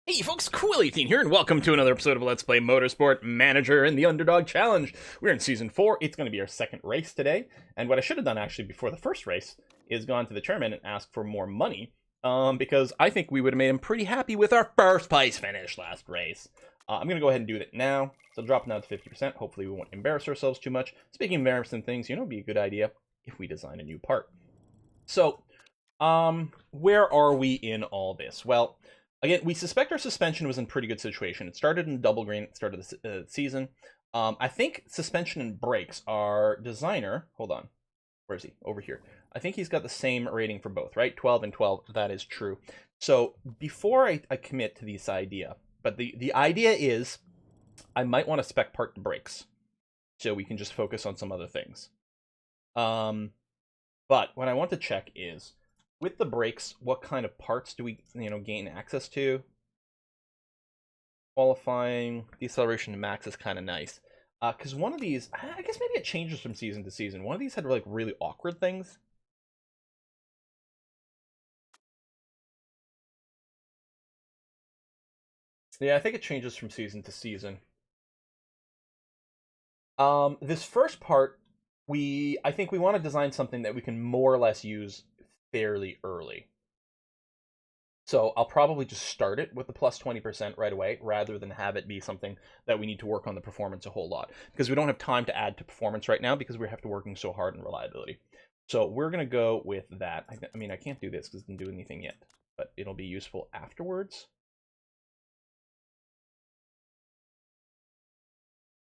Hey folks, Cool18 here, and welcome to another episode of Let's Play Motorsport Manager in the Underdog Challenge. We're in Season 4, it's going to be our second race today, and what I should have done actually before the first race is gone to the chairman and asked for more money, because I think we would have made him pretty happy with our first place finish last race. I'm going to go ahead and do that now, so drop it down to 50%, hopefully we won't embarrass ourselves too much. Speaking of embarrassing things, you know, it'd be a good idea if we design a new part. So, where are we in all this? Well, again, we suspect our suspension was in pretty good situation. It started in double green at the start of the season. I think suspension and brakes, our designer, hold on, where is he? Over here. I think he's got the same rating for both, right? 12 and 12, that is true. So before I commit to this idea, but the idea is I might want to spec part the brakes so we can just focus on some other things. But what I want to check is, with the brakes, what kind of parts do we, gain access to? Qualifying, deceleration to max is kind of nice. Because one of these, I guess maybe it changes from season to season. One of these had like really awkward things. Yeah, I think it changes from season to season. This first part, I think we want to design something that we can more or less use fairly early. So I'll probably just start it with the plus 20% right away, rather than have it be something that we need to work on the performance a whole lot. Because we don't have time to add to performance right now because we have to working so hard on reliability. So we're going to go with that. I mean, I can't do this because it didn't do anything yet, but it'll be useful afterwards.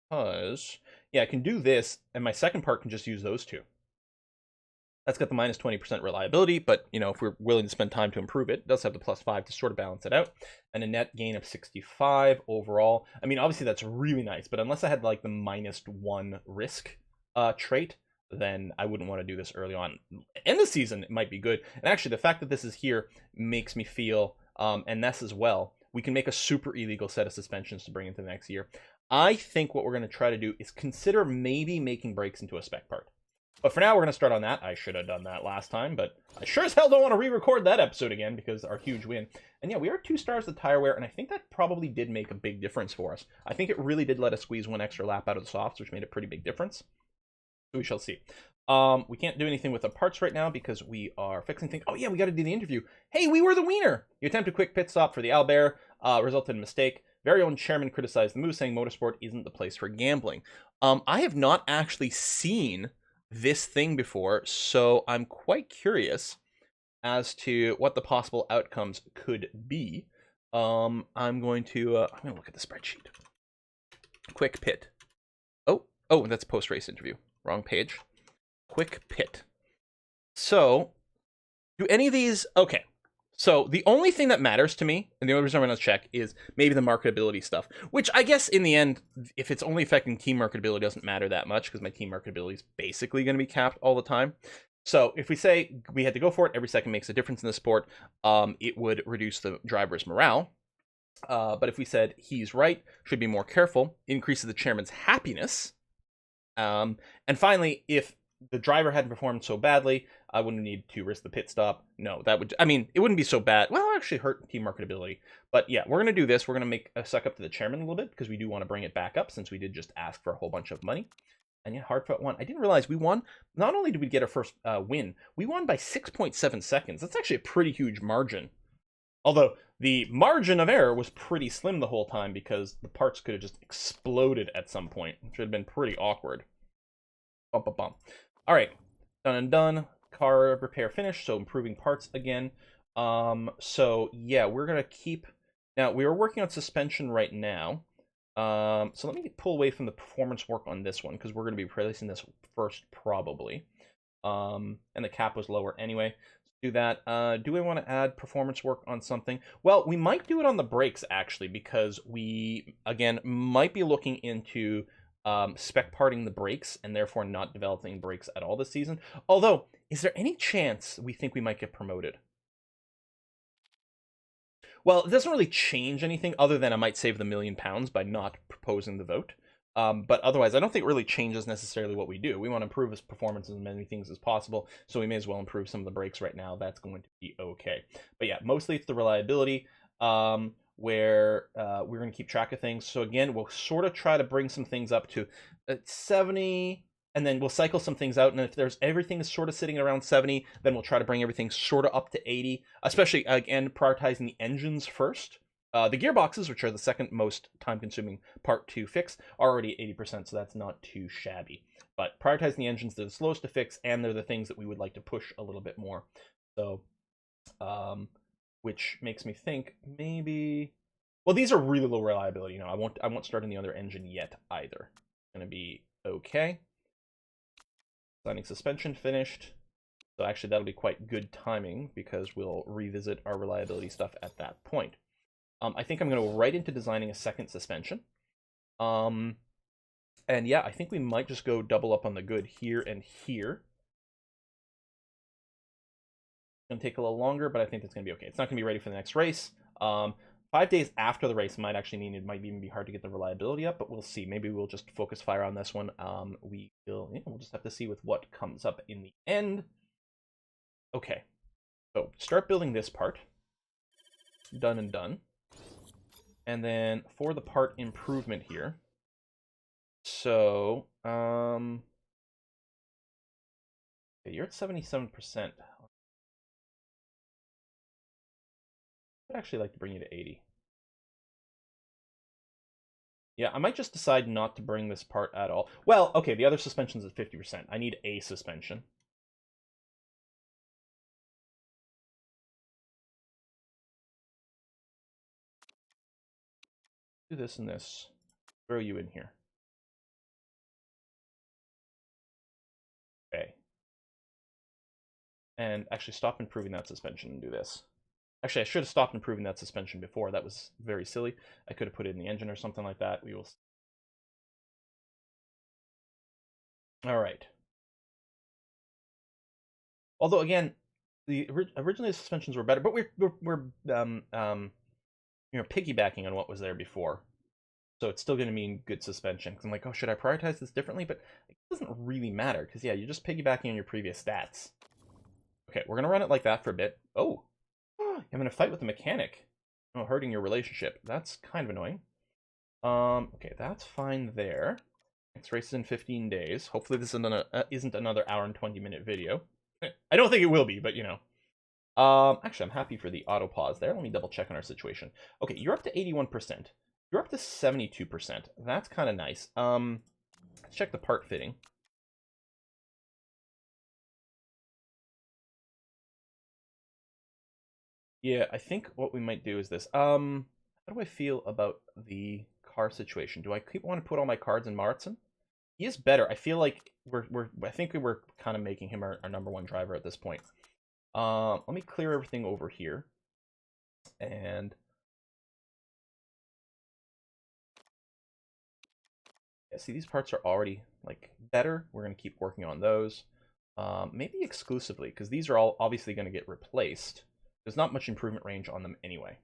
Because, yeah, I can do this, and my second part can just use those two. That's got the minus 20% reliability, but, if we're willing to spend time to improve it, it does have the plus 5 to sort of balance it out. And a net gain of 65 overall. I mean, obviously that's really nice, but unless I had, like, the -1 risk trait, then I wouldn't want to do this early on. End of season, it might be good. And actually, the fact that this is here makes me feel, and this as well, we can make a super illegal set of suspensions to bring into the next year. I think what we're going to try to do is consider maybe making brakes into a spec part. But for now, we're going to start on that. I should have done that last time, but I sure as hell don't want to re-record that episode again because our huge win. And yeah, we are 2 stars the tire wear, and I think that probably did make a big difference for us. I think it really did let us squeeze 1 extra lap out of the softs, which made a pretty big difference. So we shall see. We can't do anything with the parts right now because we are fixing things. Oh yeah, we got to do the interview. Hey, we were the wiener! You attempt a quick pit stop for the Albert, resulted in a mistake. Very own chairman criticized the move, saying motorsport isn't the place for gambling. I have not actually seen this thing before, so I'm quite curious as to what the possible outcomes could be. I'm going to look at the spreadsheet. Quick pit. Oh, that's post-race interview. Wrong page. Quick pit. So, do any of these... Okay. So, the only thing that matters to me, and the only reason I'm going to check, is maybe the marketability stuff. Which, I guess, in the end, if it's only affecting team marketability, doesn't matter that much, because my team marketability is basically going to be capped all the time. So, if we say we had to go for it, every second makes a difference in the sport, it would reduce the driver's morale. But if we said he's right, should be more careful, increases the chairman's happiness. And finally, if the driver hadn't performed so badly, I wouldn't need to risk the pit stop. No, that would, it wouldn't be so bad. Well, it actually hurt team marketability. But yeah, we're going to do this. We're going to make a suck up to the chairman a little bit because we do want to bring it back up since we did just ask for a whole bunch of money. And yeah, Hardfoot won. I didn't realize we won. Not only did we get our first win, we won by 6.7 seconds. That's actually a pretty huge margin. Although the margin of error was pretty slim the whole time because the parts could have just exploded at some point, which would have been pretty awkward. Bum, bum, bum. All right, done and done. Car repair finished, so improving parts again. So yeah, we're gonna keep. Now we are working on suspension right now. So let me pull away from the performance work on this one because we're gonna be replacing this first probably. And the cap was lower anyway. Do that. Do we want to add performance work on something? Well, we might do it on the brakes actually because we again might be looking into spec parting the brakes and therefore not developing brakes at all this season. Although, is there any chance we think we might get promoted? Well, it doesn't really change anything other than I might save the £1,000,000 by not proposing the vote. But otherwise, I don't think it really changes necessarily what we do. We want to improve his performance as many things as possible, so we may as well improve some of the brakes right now. That's going to be okay. But yeah, mostly it's the reliability. where we're going to keep track of things. So again, we'll sort of try to bring some things up to 70, and then we'll cycle some things out. And if there's everything is sort of sitting around 70, then we'll try to bring everything sort of up to 80, especially, again, prioritizing the engines first. The gearboxes, which are the second most time-consuming part to fix, are already at 80%, so that's not too shabby. But prioritizing the engines, they're the slowest to fix, and they're the things that we would like to push a little bit more. So, which makes me think maybe... Well, these are really low reliability. You know, I won't start in the other engine yet either. It's going to be okay. Designing suspension finished. So actually, that'll be quite good timing because we'll revisit our reliability stuff at that point. I think I'm going to go right into designing a second suspension. And yeah, I think we might just go double up on the good here and here. It's going to take a little longer, but I think it's going to be okay. It's not going to be ready for the next race. 5 days after the race might actually mean it might even be hard to get the reliability up, but we'll see. Maybe we'll just focus fire on this one. We'll just have to see with what comes up in the end. Okay, so start building this part. Done and done. And then for the part improvement here. So, okay, you're at 77%. I'd actually like to bring you to 80. Yeah, I might just decide not to bring this part at all. Well, okay, the other suspension's at 50%. I need a suspension. Do this and this. Throw you in here. Okay. And actually stop improving that suspension and do this. Actually, I should have stopped improving that suspension before. That was very silly. I could have put it in the engine or something like that. We will see. All right. Although, again, originally the suspensions were better, but we're piggybacking on what was there before. So it's still going to mean good suspension. Because I'm like, oh, should I prioritize this differently? But it doesn't really matter. Because, yeah, you're just piggybacking on your previous stats. Okay, we're going to run it like that for a bit. Oh, I'm in a fight with the mechanic. Oh, hurting your relationship. That's kind of annoying. Okay, that's fine there. Next race is in 15 days. Hopefully this isn't another hour and 20-minute video. I don't think it will be, but, you know. Actually, I'm happy for the auto pause there. Let me double check on our situation. Okay, you're up to 81%. You're up to 72%. That's kind of nice. Let's check the part fitting. Yeah, I think what we might do is this. How do I feel about the car situation? Do I want to put all my cards in Maritson? He is better. I feel like I think we're kind of making him our number one driver at this point. Let me clear everything over here. And yeah, see, these parts are already like better. We're going to keep working on those. Maybe exclusively, because these are all obviously going to get replaced. There's not much improvement range on them anyway.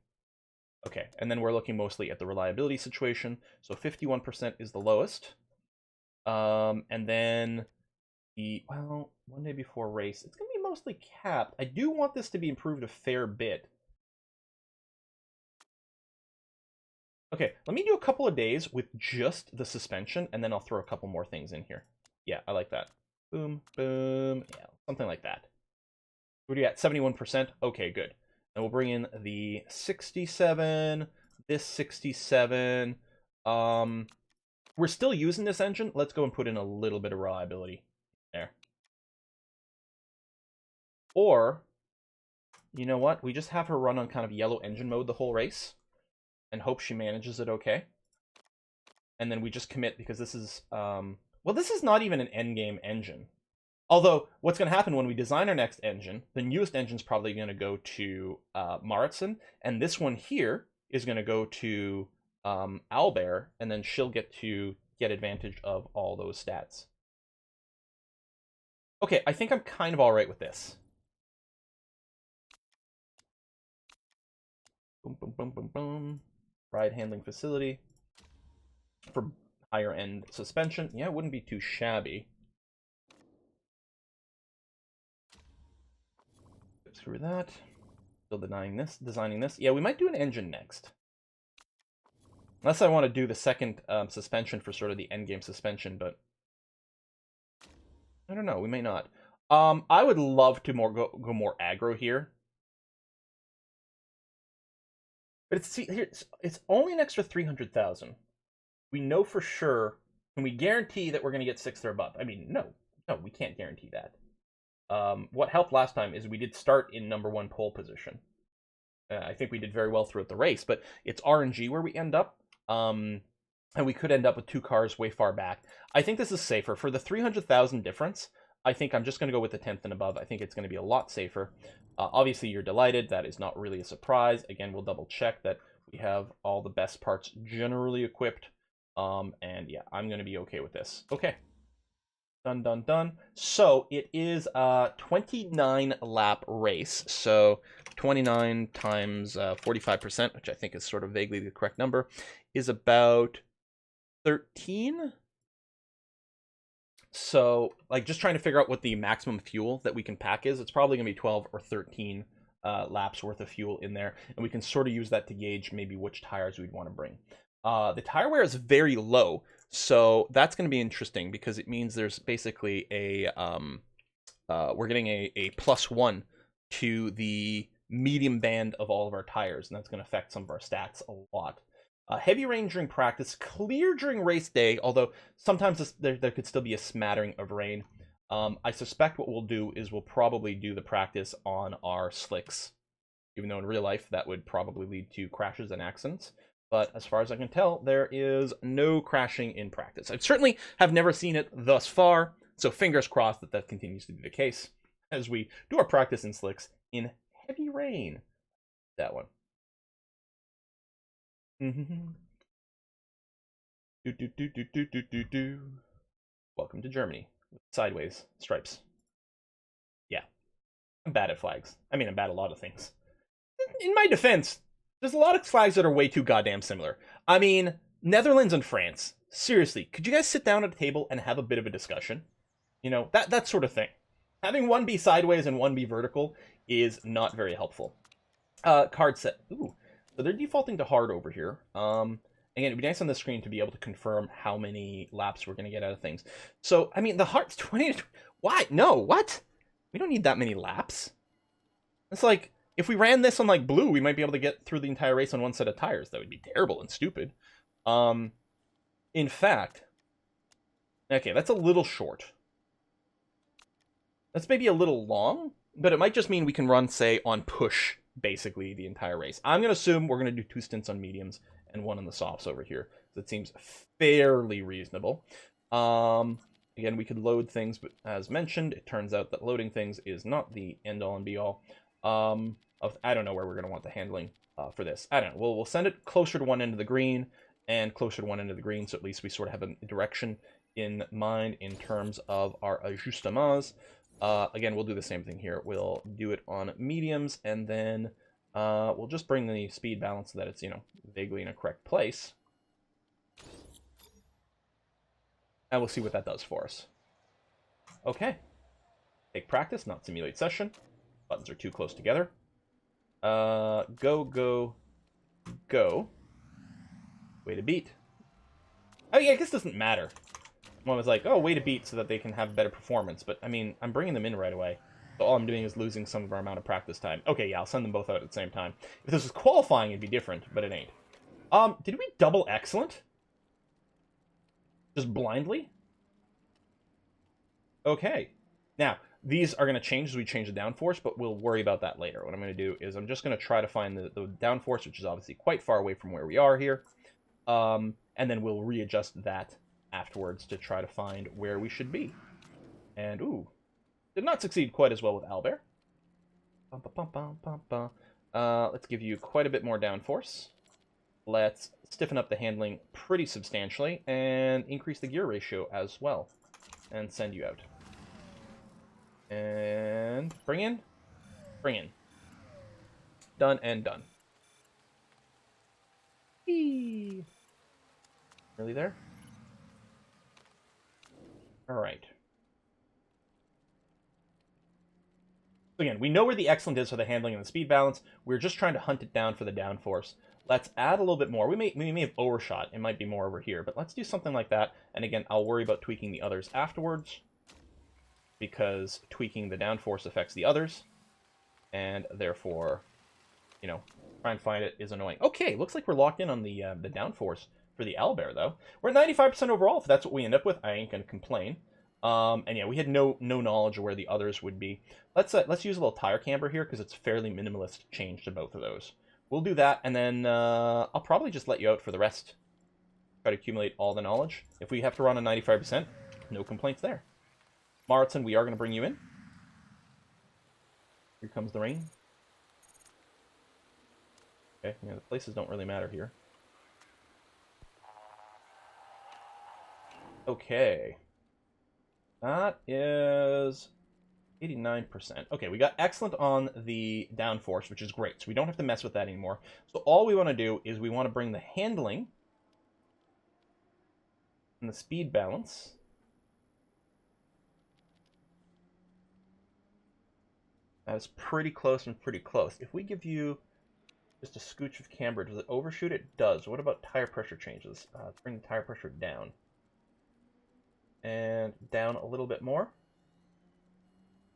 Okay, and then we're looking mostly at the reliability situation. So 51% is the lowest. And then well, 1 day before race, it's going to be mostly capped. I do want this to be improved a fair bit. Okay, let me do a couple of days with just the suspension, and then I'll throw a couple more things in here. Yeah, I like that. Boom, boom, yeah, something like that. What are you at? 71%? Okay, good. And we'll bring in the 67, this 67. We're still using this engine. Let's go and put in a little bit of reliability there. Or, you know what? We just have her run on kind of yellow engine mode the whole race and hope she manages it okay. And then we just commit because this is, well, this is not even an endgame engine. Although, what's going to happen when we design our next engine, the newest engine's probably going to go to Maritson, and this one here is going to go to Owlbear, and then she'll get advantage of all those stats. Okay, I think I'm kind of all right with this. Boom, boom, boom, boom, boom. Ride handling facility. For higher end suspension. Yeah, it wouldn't be too shabby. Screw that. Still designing this. Yeah, we might do an engine next. Unless I want to do the second suspension for sort of the endgame suspension, but I don't know. We may not. I would love to go more aggro here. But it's only an extra 300,000. We know for sure. Can we guarantee that we're going to get 6th or above? I mean, no, we can't guarantee that. What helped last time is we did start in #1 pole position. I think we did very well throughout the race, but it's RNG where we end up. And we could end up with 2 cars way far back. I think this is safer. For the 300,000 difference, I think I'm just going to go with the 10th and above. I think it's going to be a lot safer. Obviously, you're delighted. That is not really a surprise. Again, we'll double check that we have all the best parts generally equipped. And yeah, I'm going to be okay with this. Okay. Done, done, done. So it is a 29 lap race. So 29 times 45%, which I think is sort of vaguely the correct number, is about 13. So, like, just trying to figure out what the maximum fuel that we can pack is. It's probably going to be 12 or 13 laps worth of fuel in there. And we can sort of use that to gauge maybe which tires we'd want to bring. The tire wear is very low. So that's going to be interesting because it means there's basically a... we're getting a +1 to the medium band of all of our tires. And that's going to affect some of our stats a lot. Heavy rain during practice, clear during race day, although sometimes there could still be a smattering of rain. I suspect what we'll do is we'll probably do the practice on our slicks, even though in real life that would probably lead to crashes and accidents. But as far as I can tell, there is no crashing in practice. I certainly have never seen it thus far, so fingers crossed that that continues to be the case as we do our practice in slicks in heavy rain. That one. Welcome to Germany. Sideways stripes. Yeah. I'm bad at flags. I mean, I'm bad at a lot of things. In my defense, there's a lot of flags that are way too goddamn similar. I mean, Netherlands and France. Seriously, could you guys sit down at a table and have a bit of a discussion? You know, that sort of thing. Having one be sideways and one be vertical is not very helpful. Card set. Ooh. So they're defaulting to hard over here. Again, it'd be nice on the screen to be able to confirm how many laps we're going to get out of things. So, I mean, the hard's 20 to... Why? No, what? We don't need that many laps. It's like, if we ran this on, like, blue, we might be able to get through the entire race on one set of tires. That would be terrible and stupid. In fact... Okay, that's a little short. That's maybe a little long, but it might just mean we can run, say, on push, basically, the entire race. I'm going to assume we're going to do 2 stints on mediums and 1 on the softs over here. That seems fairly reasonable. Again, we could load things, but as mentioned, it turns out that loading things is not the end-all and be-all. I don't know where we're going to want the handling for this. I don't know. We'll send it closer to one end of the green and closer to one end of the green, so at least we sort of have a direction in mind in terms of our ajustements. Again, we'll do the same thing here. We'll do it on mediums, and then we'll just bring the speed balance so that it's, you know, vaguely in a correct place. And we'll see what that does for us. Okay. Take practice, not simulate session. Buttons are too close together. Go, go, go. Way to beat. I mean, I guess it doesn't matter. One was like, oh, way to beat so that they can have better performance. But, I mean, I'm bringing them in right away. So all I'm doing is losing some of our amount of practice time. Okay, yeah, I'll send them both out at the same time. If this was qualifying, it'd be different, but it ain't. Did we double excellent? Just blindly? Okay. Now, these are going to change as we change the downforce, but we'll worry about that later. What I'm going to do is I'm just going to try to find the downforce, which is obviously quite far away from where we are here. And then we'll readjust that afterwards to try to find where we should be. And, ooh, did not succeed quite as well with Albert. Let's give you quite a bit more downforce. Let's stiffen up the handling pretty substantially and increase the gear ratio as well. And send you out. And bring in. Bring in. Done and done. Eee. Really there? Alright. Again, we know where the excellent is for the handling and the speed balance. We're just trying to hunt it down for the downforce. Let's add a little bit more. We may have overshot. It might be more over here, but let's do something like that. And again, I'll worry about tweaking the others afterwards, because tweaking the downforce affects the others, and therefore, you know, try and find it is annoying. Okay, looks like we're locked in on the downforce for the owlbear, though. We're at 95% overall. If that's what we end up with, I ain't gonna complain. And yeah, we had no knowledge of where the others would be. Let's use a little tire camber here, because it's fairly minimalist change to both of those. We'll do that, and then I'll probably just let you out for the rest. Try to accumulate all the knowledge. If we have to run on 95%, no complaints there. Maritson, we are going to bring you in. Here comes the rain. Okay, yeah, the places don't really matter here. Okay. That is 89%. Okay, we got excellent on the downforce, which is great. So we don't have to mess with that anymore. So all we want to do is we want to bring the handling and the speed balance that is pretty close and pretty close. If we give you just a scooch of camber, does it overshoot? It does. What about tire pressure changes? Let's bring the tire pressure down. And down a little bit more.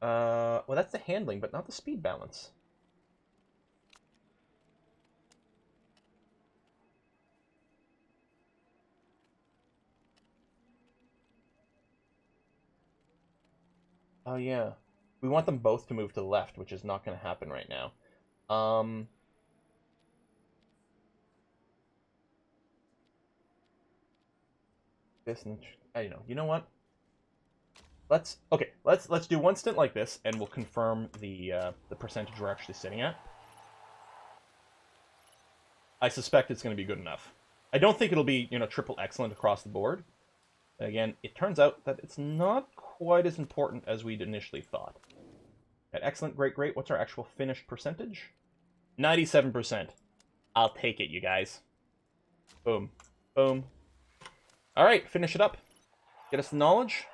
Well, that's the handling, but not the speed balance. Oh, yeah. We want them both to move to the left, which is not going to happen right now. This, you know what? Let's do one stint like this, and we'll confirm the percentage we're actually sitting at. I suspect it's going to be good enough. I don't think it'll be, you know, triple excellent across the board. Again, it turns out that it's not quite as important as we'd initially thought. At excellent, great, great. What's our actual finished percentage? 97%. I'll take it, you guys. Boom. Boom. All right, finish it up. Get us the knowledge.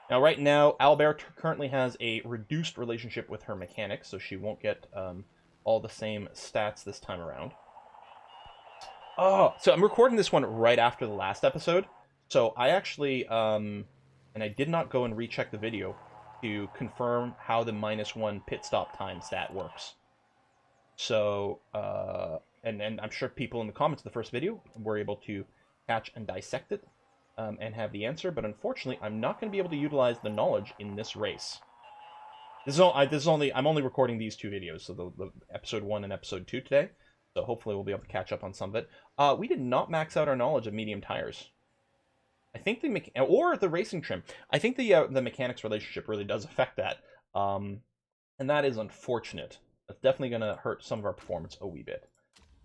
Now, right now, Owlbear currently has a reduced relationship with her mechanics, so she won't get all the same stats this time around. Oh, so I'm recording this one right after the last episode. So I actually, and I did not go and recheck the video to confirm how the -1 pit stop time stat works. So, and I'm sure people in the comments of the first video were able to catch and dissect it and have the answer, but unfortunately, I'm not going to be able to utilize the knowledge in this race. I'm only recording these two videos, so the episode 1 and episode 2 today. So hopefully we'll be able to catch up on some of it. We did not max out our knowledge of medium tires. I think or the racing trim. I think the mechanics relationship really does affect that, and that is unfortunate. That's definitely going to hurt some of our performance a wee bit.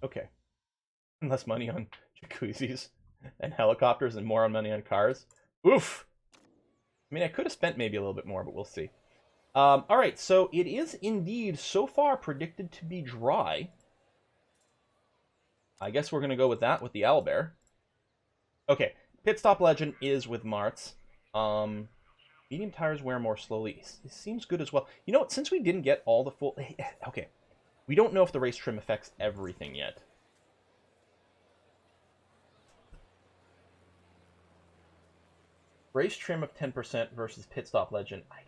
Okay, less money on jacuzzis and helicopters, and more on money on cars. Oof. I mean, I could have spent maybe a little bit more, but we'll see. All right, so it is indeed so far predicted to be dry. I guess we're going to go with that with the Owlbear. Okay, pit stop legend is with Martz. Medium tires wear more slowly. It seems good as well. You know what? Since we didn't get all the full... Okay, we don't know if the race trim affects everything yet. Race trim of 10% versus pit stop legend. I don't...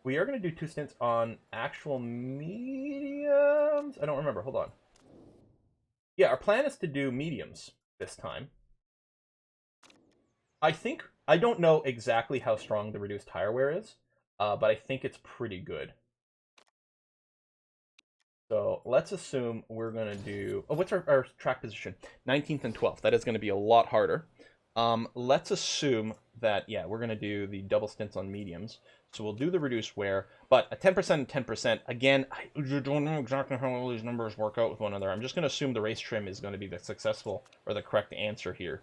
We are going to do 2 stints on actual mediums. I don't remember. Hold on. Yeah, our plan is to do mediums this time. I don't know exactly how strong the reduced tire wear is, but I think it's pretty good. So let's assume we're going to do... Oh, what's our track position? 19th and 12th. That is going to be a lot harder. Let's assume that, yeah, we're going to do the double stints on mediums. So we'll do the reduced wear, but a 10% and 10%, again, I don't know exactly how all these numbers work out with one another. I'm just going to assume the race trim is going to be the successful or the correct answer here.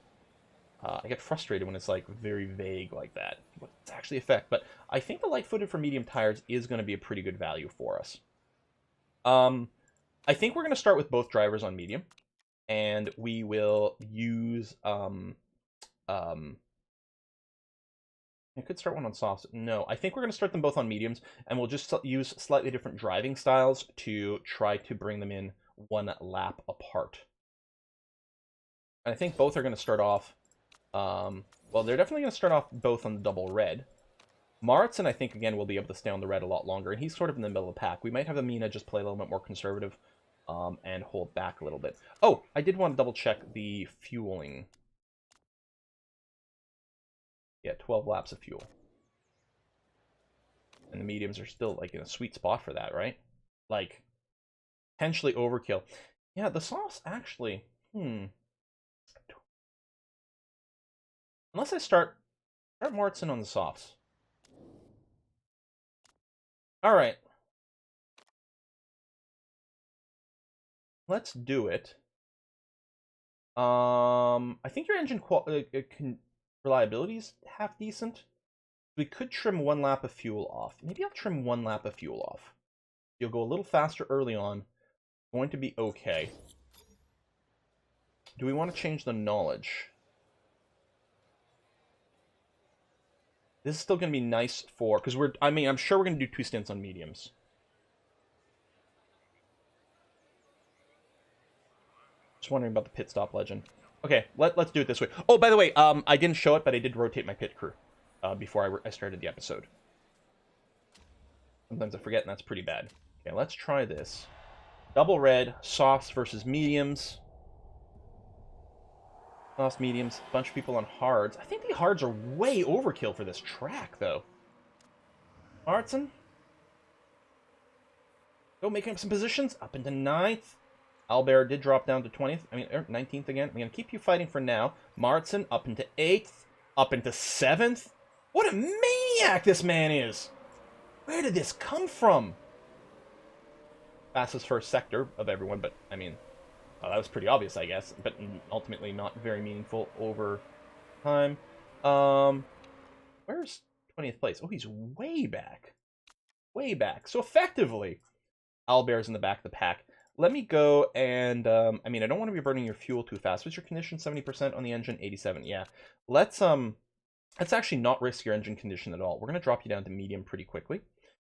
I get frustrated when it's like very vague like that. What's actually affect? But I think the light-footed for medium tires is going to be a pretty good value for us. I think we're going to start with both drivers on medium, and we will use... I could start one on softs. No, I think we're going to start them both on mediums, and we'll just use slightly different driving styles to try to bring them in one lap apart. And I think both are going to start off, well, they're definitely going to start off both on the double red. Maritson, I think, again, will be able to stay on the red a lot longer, and he's sort of in the middle of the pack. We might have Amina just play a little bit more conservative and hold back a little bit. Oh, I did want to double-check the fueling. Yeah, 12 laps of fuel. And the mediums are still, like, in a sweet spot for that, right? Like, potentially overkill. Yeah, the sauce, actually, Unless I start Maritson on the softs. Alright. Let's do it. I think your engine reliability is half decent. We could trim one lap of fuel off. Maybe I'll trim one lap of fuel off. You'll go a little faster early on. Going to be okay. Do we want to change the knowledge? This is still going to be nice for... Because I'm sure we're going to do 2 stints on mediums. Just wondering about the pit stop legend. Okay, let's do it this way. Oh, by the way, I didn't show it, but I did rotate my pit crew before I started the episode. Sometimes I forget, and that's pretty bad. Okay, let's try this. Double red, softs versus mediums. Softs, mediums, a bunch of people on hards. I think the hards are way overkill for this track, though. Maritson. Go, making up some positions. Up into 9th. Albert did drop down to 20th. 19th again. I'm going to keep you fighting for now. Maritson up into 8th. Up into 7th. What a maniac this man is! Where did this come from? Fastest first sector of everyone, but, that was pretty obvious, I guess. But ultimately not very meaningful over time. Where's 20th place? Oh, he's way back. Way back. So effectively, Albert's in the back of the pack. Let me go and, I don't want to be burning your fuel too fast. What's your condition? 70% on the engine? 87, yeah. Let's actually not risk your engine condition at all. We're going to drop you down to medium pretty quickly.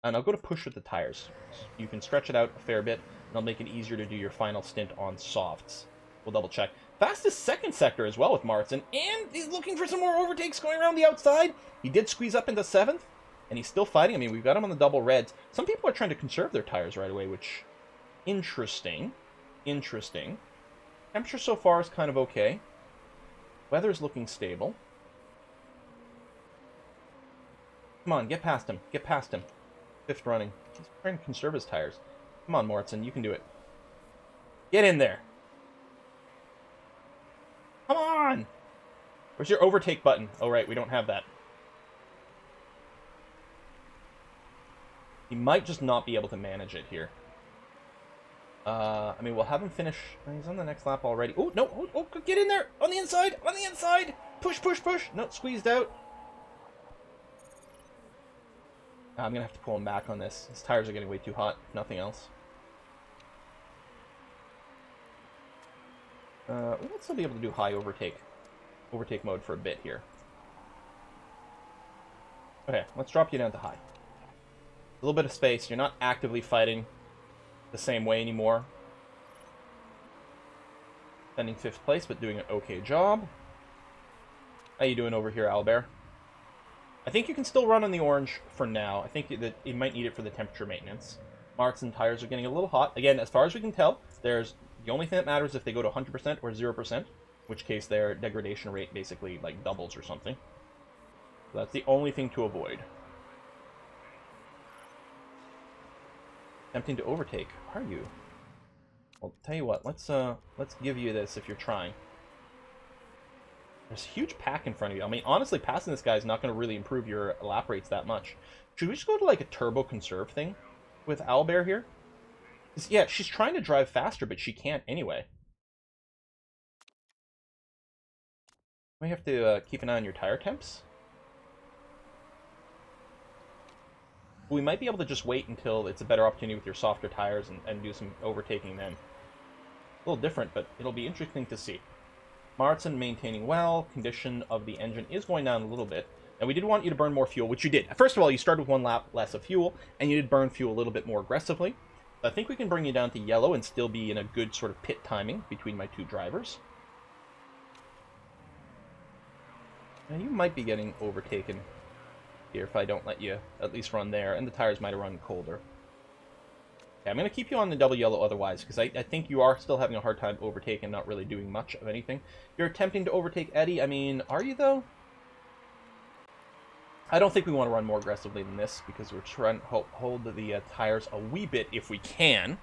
And I'll go to push with the tires. You can stretch it out a fair bit, and I'll make it easier to do your final stint on softs. We'll double check. Fastest second sector as well with Maritson, and he's looking for some more overtakes going around the outside. He did squeeze up into 7th, and he's still fighting. We've got him on the double reds. Some people are trying to conserve their tires right away, which... Interesting. Temperature so far is kind of okay. Weather's looking stable. Come on, get past him. Get past him. 5th running. He's trying to conserve his tires. Come on, Maritson, you can do it. Get in there. Come on! Where's your overtake button? Oh, right, we don't have that. He might just not be able to manage it here. We'll have him finish. He's on the next lap already. Oh, no. Oh, get in there. On the inside. On the inside. Push. No, squeezed out. I'm going to have to pull him back on this. His tires are getting way too hot. Nothing else. We'll still be able to do high overtake mode for a bit here. Okay, let's drop you down to high. A little bit of space. You're not actively fighting the same way anymore. Spending 5th place, but doing an okay job. How you doing over here, Albert? I think you can still run on the orange for now. I think that you might need it for the temperature maintenance. Maritson tires are getting a little hot. Again, as far as we can tell, the only thing that matters if they go to 100% or 0%, in which case their degradation rate basically like doubles or something. So that's the only thing to avoid. Tempting to overtake, are you? Well, tell you what, let's give you this if you're trying. There's a huge pack in front of you. Honestly, passing this guy is not going to really improve your lap rates that much. Should we just go to like a turbo conserve thing with Albert here? Yeah, she's trying to drive faster, but she can't anyway. We have to keep an eye on your tire temps. We might be able to just wait until it's a better opportunity with your softer tires and do some overtaking then. A little different, but it'll be interesting to see. Maritson maintaining well. Condition of the engine is going down a little bit. And we did want you to burn more fuel, which you did. First of all, you started with 1 lap less of fuel, and you did burn fuel a little bit more aggressively. So I think we can bring you down to yellow and still be in a good sort of pit timing between my 2 drivers. Now, you might be getting overtaken here if I don't let you at least run there, and the tires might have run colder. Okay, I'm going to keep you on the double yellow otherwise, because I think you are still having a hard time overtaking, not really doing much of anything. You're attempting to overtake Eddie. I mean, are you, though? I don't think we want to run more aggressively than this, because we're trying to hold the tires a wee bit if we can.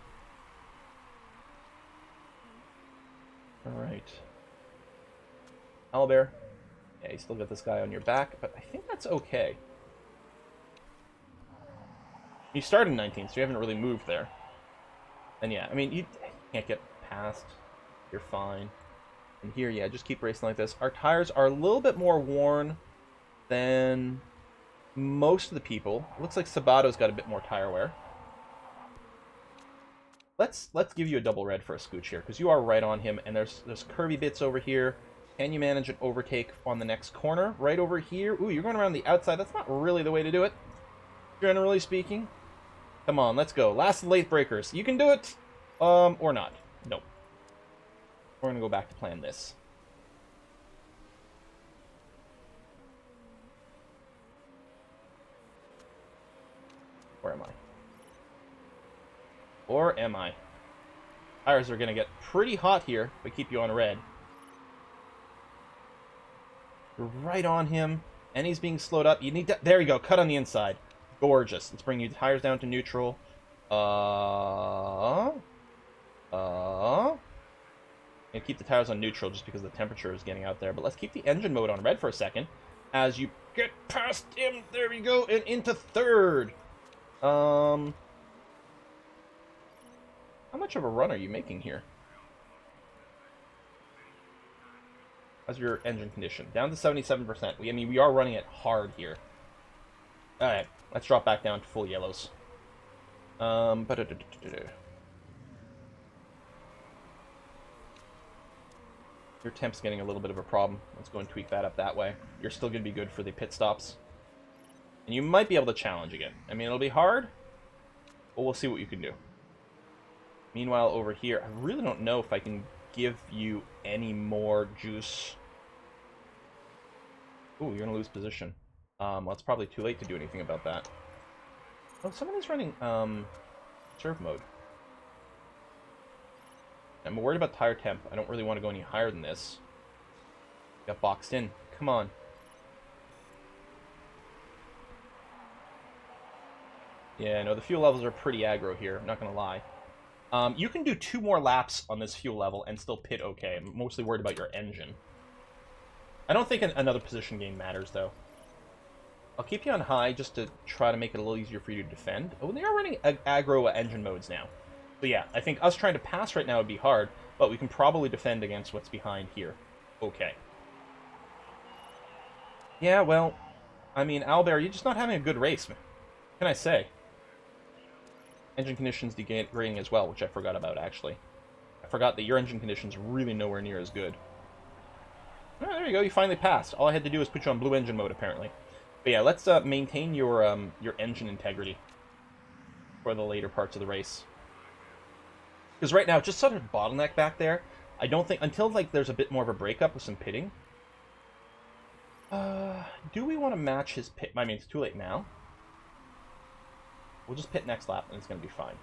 Alright. Owlbear. Yeah, you still got this guy on your back, but I think that's okay. You started in 19, so you haven't really moved there. And yeah, I mean, you can't get past. You're fine. And here, yeah, just keep racing like this. Our tires are a little bit more worn than most of the people. It looks like Sabato's got a bit more tire wear. Let's give you a double red for a scooch here, because you are right on him, and there's curvy bits over here. Can you manage an overtake on the next corner? Right over here. Ooh, you're going around the outside. That's not really the way to do it, generally speaking. Come on, let's go. Last late breakers. You can do it! Or not. Nope. We're gonna go back to plan this. Where am I? Or am I? Tires are gonna get pretty hot here if we keep you on red. You're right on him, and he's being slowed up. You need to... There you go, cut on the inside. Gorgeous. Let's bring your tires down to neutral. And keep the tires on neutral just because the temperature is getting out there. But let's keep the engine mode on red for a second. As you get past him, there we go, and into third. How much of a run are you making here? How's your engine condition? Down to 77%. I mean, we are running it hard here. Alright, let's drop back down to full yellows. Your temp's getting a little bit of a problem. Let's go and tweak that up that way. You're still going to be good for the pit stops. And you might be able to challenge again. I mean, it'll be hard, but we'll see what you can do. Meanwhile, over here, I really don't know if I can give you any more juice. Ooh, you're going to lose position. Well, it's probably too late to do anything about that. Oh, somebody's running serve mode. I'm worried about tire temp. I don't really want to go any higher than this. Got boxed in. Come on. Yeah, no, the fuel levels are pretty aggro here. I'm not going to lie. You can do 2 more laps on this fuel level and still pit okay. I'm mostly worried about your engine. I don't think another position gain matters, though. I'll keep you on high just to try to make it a little easier for you to defend. Oh, they are running aggro engine modes now. So yeah, I think us trying to pass right now would be hard, but we can probably defend against what's behind here. Okay. Yeah, well, I mean, Owlbear, you're just not having a good race, man. What can I say? Engine conditions degrading as well, which I forgot about, actually. I forgot that your engine condition's really nowhere near as good. Oh, there you go, you finally passed. All I had to do was put you on blue engine mode, apparently. But yeah, let's maintain your engine integrity for the later parts of the race. Because right now, it's just sort of bottleneck back there. I don't think, until like there's a bit more of a breakup with some pitting. Do we want to match his pit? I mean, it's too late now. We'll just pit next lap, and it's going to be fine.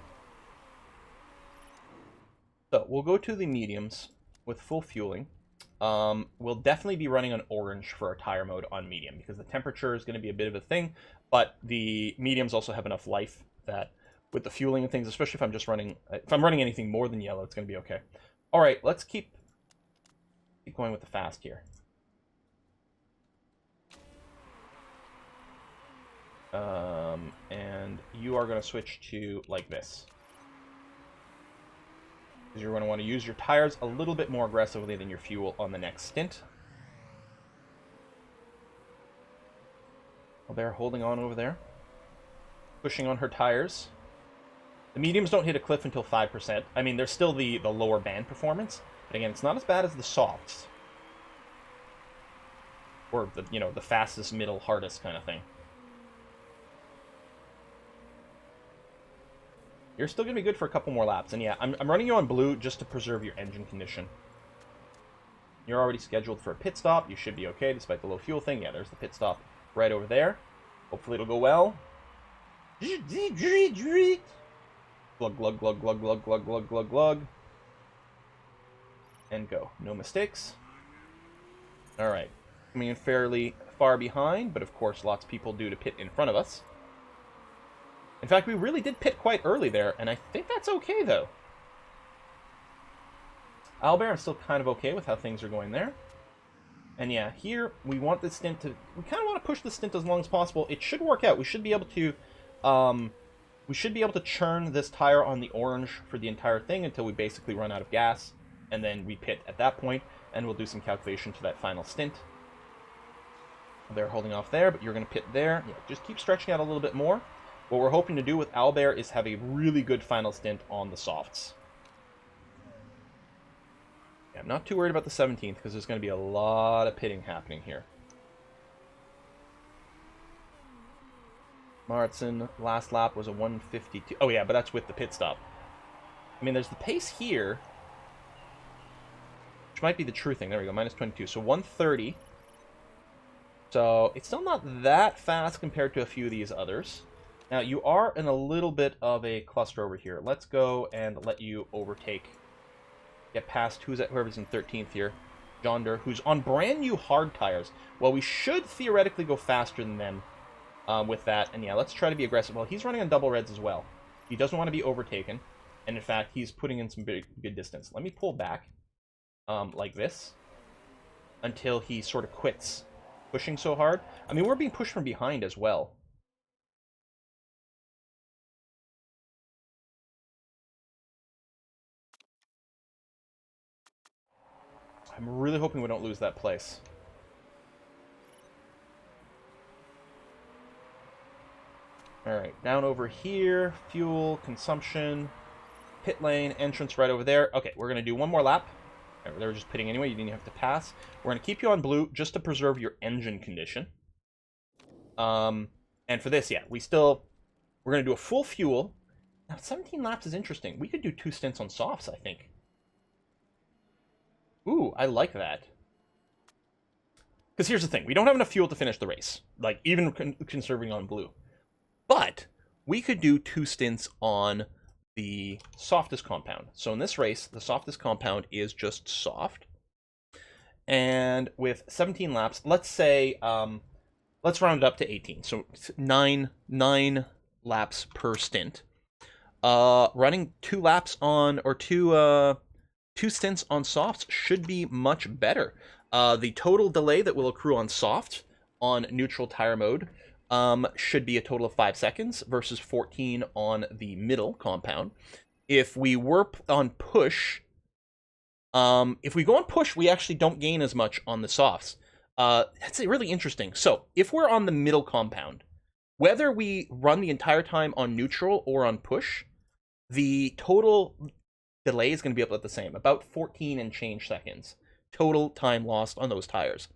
So, we'll go to the mediums with full fueling. We'll definitely be running on orange for our tire mode on medium, because the temperature is going to be a bit of a thing, but the mediums also have enough life that with the fueling and things, especially if I'm just running, if I'm running anything more than yellow, it's going to be okay. All right, let's keep going with the fast here. And you are going to switch to like this. Because you're going to want to use your tires a little bit more aggressively than your fuel on the next stint. Well, they're holding on over there. Pushing on her tires. The mediums don't hit a cliff until 5%. I mean, they're still the lower band performance. But again, it's not as bad as the softs. Or the, you know, the fastest, middle, hardest kind of thing. You're still going to be good for a couple more laps. And yeah, I'm running you on blue just to preserve your engine condition. You're already scheduled for a pit stop. You should be okay despite the low fuel thing. Yeah, there's the pit stop right over there. Hopefully it'll go well. Glug, glug, glug, glug, glug, glug, glug, glug, glug. And go. No mistakes. Alright. Coming in fairly far behind, but of course lots of people do to pit in front of us. In fact, we really did pit quite early there, and I think that's okay, though. Albert, I'm still kind of okay with how things are going there. And yeah, here, we want this stint to... We kind of want to push the stint as long as possible. It should work out. We should be able to... churn this tire on the orange for the entire thing until we basically run out of gas. And then we pit at that point, and we'll do some calculation to that final stint. They're holding off there, but you're going to pit there. Yeah, just keep stretching out a little bit more. What we're hoping to do with Albert is have a really good final stint on the softs. Yeah, I'm not too worried about the 17th, because there's going to be a lot of pitting happening here. Martson, last lap was a 152. Oh yeah, but that's with the pit stop. I mean, there's the pace here, which might be the true thing. There we go, minus 22. So 130. So it's still not that fast compared to a few of these others. Now, you are in a little bit of a cluster over here. Let's go and let you overtake. Get past whoever's in 13th here. Jonder, who's on brand new hard tires. Well, we should theoretically go faster than them with that. And yeah, let's try to be aggressive. Well, he's running on double reds as well. He doesn't want to be overtaken. And in fact, he's putting in some good distance. Let me pull back like this until he sort of quits pushing so hard. I mean, we're being pushed from behind as well. I'm really hoping we don't lose that place. Alright, down over here. Fuel, consumption, pit lane, entrance right over there. Okay, we're going to do one more lap. They were just pitting anyway, you didn't have to pass. We're going to keep you on blue just to preserve your engine condition. And for this, yeah, we're going to do a full fuel. Now, 17 laps is interesting. We could do 2 stints on softs, I think. Ooh, I like that. Because here's the thing. We don't have enough fuel to finish the race. Like, even conserving on blue. But we could do 2 stints on the softest compound. So in this race, the softest compound is just soft. And with 17 laps, let's say, let's round it up to 18. So 9 laps per stint. Running 2 laps on, or 2 stints on softs should be much better. The total delay that will accrue on soft on neutral tire mode should be a total of 5 seconds versus 14 on the middle compound. If we were on push, if we go on push, we actually don't gain as much on the softs. That's really interesting. So if we're on the middle compound, whether we run the entire time on neutral or on push, the total delay is going to be about the same, about 14 and change seconds total time lost on those tires.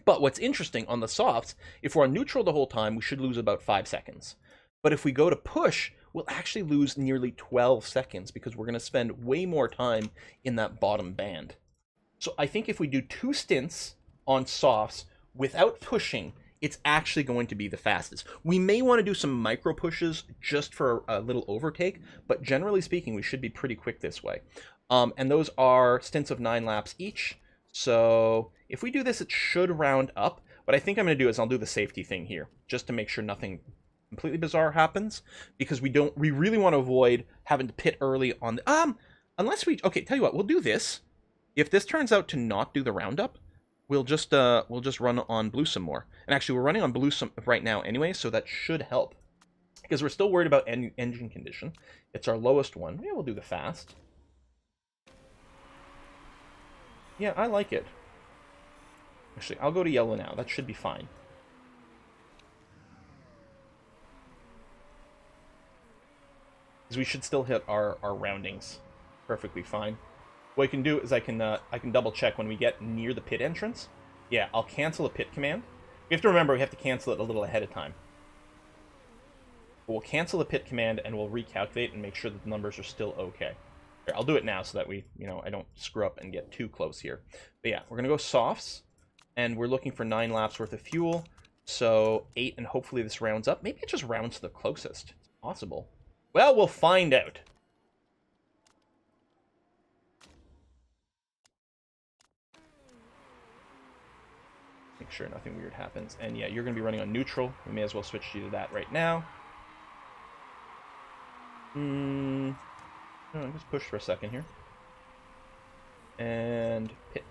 But what's interesting on the softs, if we're on neutral the whole time, we should lose about 5 seconds. But if we go to push, we'll actually lose nearly 12 seconds because we're going to spend way more time in that bottom band. So I think if we do 2 stints on softs without pushing, it's actually going to be the fastest. We may want to do some micro pushes just for a little overtake, but generally speaking, we should be pretty quick this way. And those are stints of 9 laps each. So if we do this, it should round up. What I think I'm going to do is I'll do the safety thing here, just to make sure nothing completely bizarre happens, because we really want to avoid having to pit early on the, unless we, okay, tell you what, we'll do this. If this turns out to not do the roundup, we'll just run on blue some more. And actually, we're running on blue some right now anyway, so that should help. Because we're still worried about engine condition. It's our lowest one. Yeah, we'll do the fast. Yeah, I like it. Actually, I'll go to yellow now. That should be fine. Because we should still hit our roundings perfectly fine. What I can do is I can double check when we get near the pit entrance. Yeah, I'll cancel a pit command. We have to remember we have to cancel it a little ahead of time. But we'll cancel the pit command and we'll recalculate and make sure that the numbers are still okay. Here, I'll do it now so that we, I don't screw up and get too close here. But yeah, we're going to go softs, and we're looking for 9 laps worth of fuel. So 8, and hopefully this rounds up. Maybe it just rounds to the closest. It's possible. Well, we'll find out. Make sure nothing weird happens. And yeah, you're going to be running on neutral. We may as well switch you to that right now. Just push for a second here. And pit.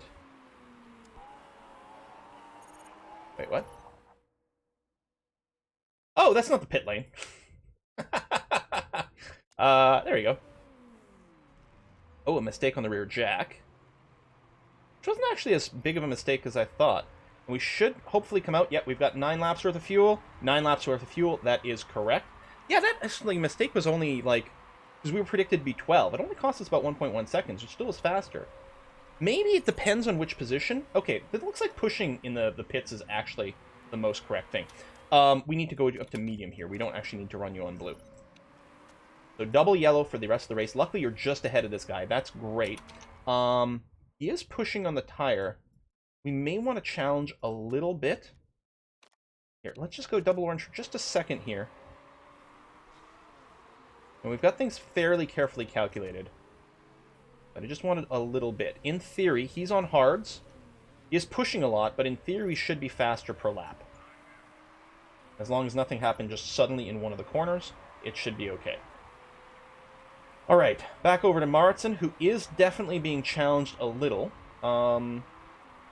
Wait, what? Oh, that's not the pit lane. There we go. Oh, a mistake on the rear jack. Which wasn't actually as big of a mistake as I thought. And we should hopefully come out. Yep, we've got 9 laps worth of fuel. 9 laps worth of fuel. That is correct. Yeah, that actually mistake was only like... because we were predicted to be 12. It only cost us about 1.1 seconds, which still is faster. Maybe it depends on which position. Okay, it looks like pushing in the pits is actually the most correct thing. We need to go up to medium here. We don't actually need to run you on blue. So double yellow for the rest of the race. Luckily, you're just ahead of this guy. That's great. He is pushing on the tire. We may want to challenge a little bit. Here, let's just go double orange for just a second here. And we've got things fairly carefully calculated. But I just wanted a little bit. In theory, he's on hards. He is pushing a lot, but in theory, he should be faster per lap. As long as nothing happened just suddenly in one of the corners, it should be okay. Alright, back over to Maritzen, who is definitely being challenged a little.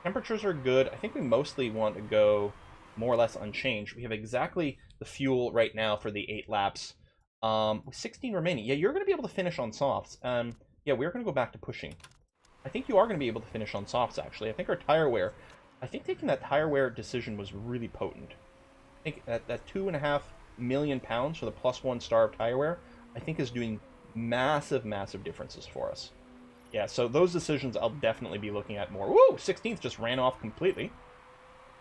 Temperatures are good. I think we mostly want to go more or less unchanged. We have exactly the fuel right now for the 8 laps. With 16 remaining. Yeah, you're going to be able to finish on softs. Yeah, we're going to go back to pushing. I think you are going to be able to finish on softs, actually. I think our tire wear... I think taking that tire wear decision was really potent. I think that 2.5 million pounds for the +1 star of tire wear, I think is doing massive, massive differences for us. Yeah, so those decisions I'll definitely be looking at more. Woo! 16th just ran off completely.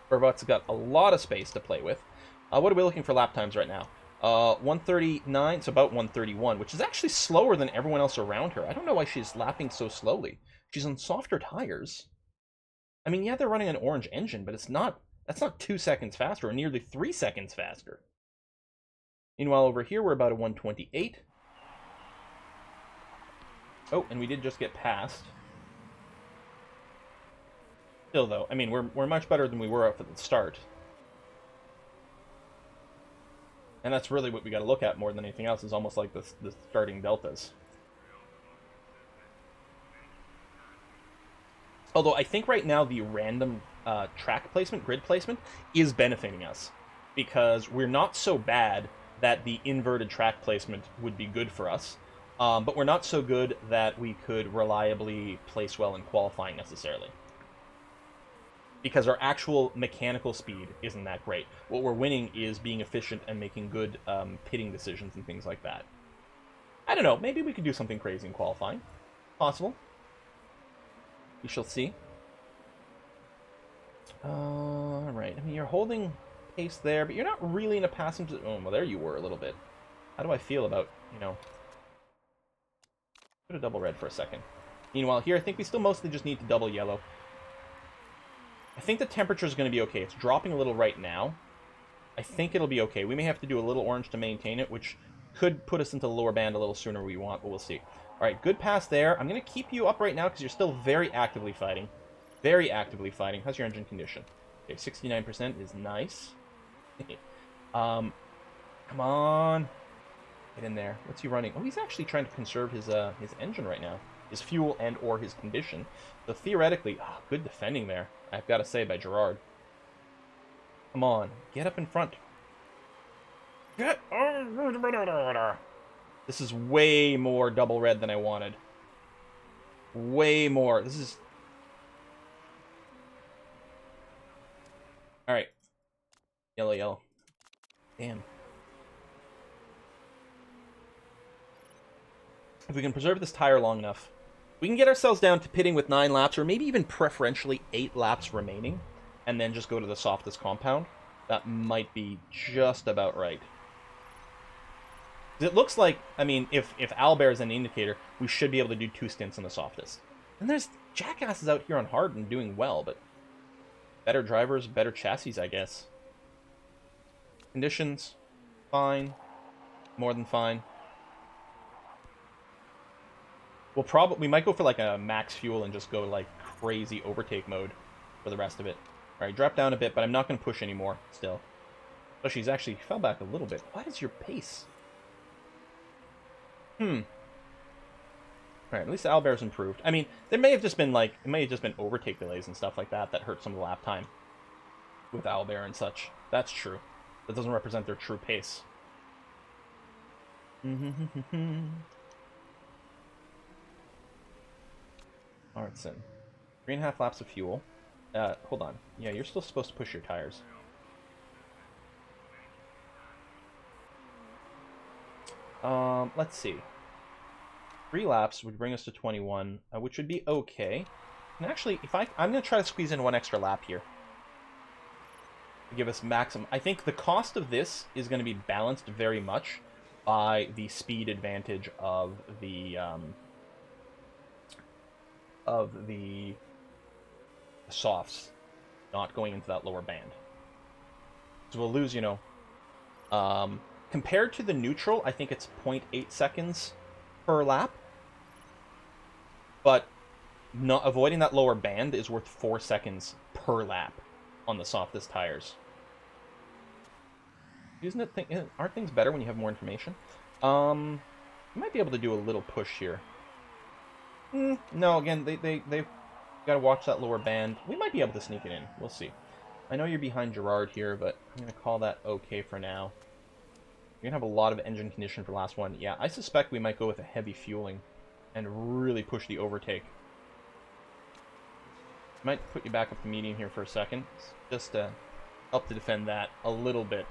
Vervat's got a lot of space to play with. What are we looking for lap times right now? 139, it's about 131, which is actually slower than everyone else around her. I don't know why she's lapping so slowly. She's on softer tires. I mean, yeah, they're running an orange engine, but that's not 2 seconds faster, or nearly 3 seconds faster. Meanwhile, over here, we're about a 128. Oh, and we did just get passed. Still, though, I mean, we're much better than we were at the start. And that's really what we got to look at more than anything else, is almost like the starting deltas. Although I think right now the random track placement, grid placement, is benefiting us. Because we're not so bad that the inverted track placement would be good for us. But we're not so good that we could reliably place well in qualifying necessarily. Because our actual mechanical speed isn't that great. What we're winning is being efficient and making good pitting decisions and things like that. I don't know, maybe we could do something crazy in qualifying. Possible. We shall see. Alright, I mean, you're holding pace there, but you're not really in a passenger... Oh, well, there you were a little bit. How do I feel about, Put a double red for a second. Meanwhile, here, I think we still mostly just need to double yellow. I think the temperature is going to be okay. It's dropping a little right now. I think it'll be okay. We may have to do a little orange to maintain it, which could put us into the lower band a little sooner than we want, but we'll see. All right, good pass there. I'm going to keep you up right now because you're still very actively fighting. Very actively fighting. How's your engine condition? Okay, 69% is nice. Come on. Get in there. What's he running? Oh, he's actually trying to conserve his engine right now. His fuel and or his condition. So theoretically, good defending there, I've got to say, by Gerard. Come on, get up in front. Get... This is way more double red than I wanted. Way more. This is... Alright. Yellow, yellow. Damn. If we can preserve this tire long enough, we can get ourselves down to pitting with 9 laps, or maybe even preferentially 8 laps remaining. and then just go to the softest compound. That might be just about right. It looks like, I mean, if owlbear is an indicator, we should be able to do 2 stints on the softest. And there's jackasses out here on hard and doing well, but better drivers, better chassis, I guess. Conditions, fine. More than fine. We might go for like a max fuel and just go like crazy overtake mode for the rest of it. Alright, drop down a bit, but I'm not going to push anymore still. Oh, she's actually fell back a little bit. What is your pace? Alright, at least owlbear's improved. I mean, there may have just been like, it may have just been overtake delays and stuff like that that hurt some of the lap time with owlbear and such. That's true. That doesn't represent their true pace. Artson. 3.5 laps of fuel. Hold on. Yeah, you're still supposed to push your tires. Let's see. 3 laps would bring us to 21, which would be okay. And actually, I'm going to try to squeeze in 1 extra lap here. To give us maximum. I think the cost of this is going to be balanced very much by the speed advantage of the softs not going into that lower band. So we'll lose, you know, compared to the neutral, I think it's 0.8 seconds per lap. But not avoiding that lower band is worth 4 seconds per lap on the softest tires. Aren't things better when you have more information? You might be able to do a little push here. No, again, they've got to watch that lower band. We might be able to sneak it in. We'll see. I know you're behind Gerard here, but I'm going to call that okay for now. You're going to have a lot of engine condition for the last one. Yeah, I suspect we might go with a heavy fueling and really push the overtake. Might put you back up to medium here for a second, just to help to defend that a little bit.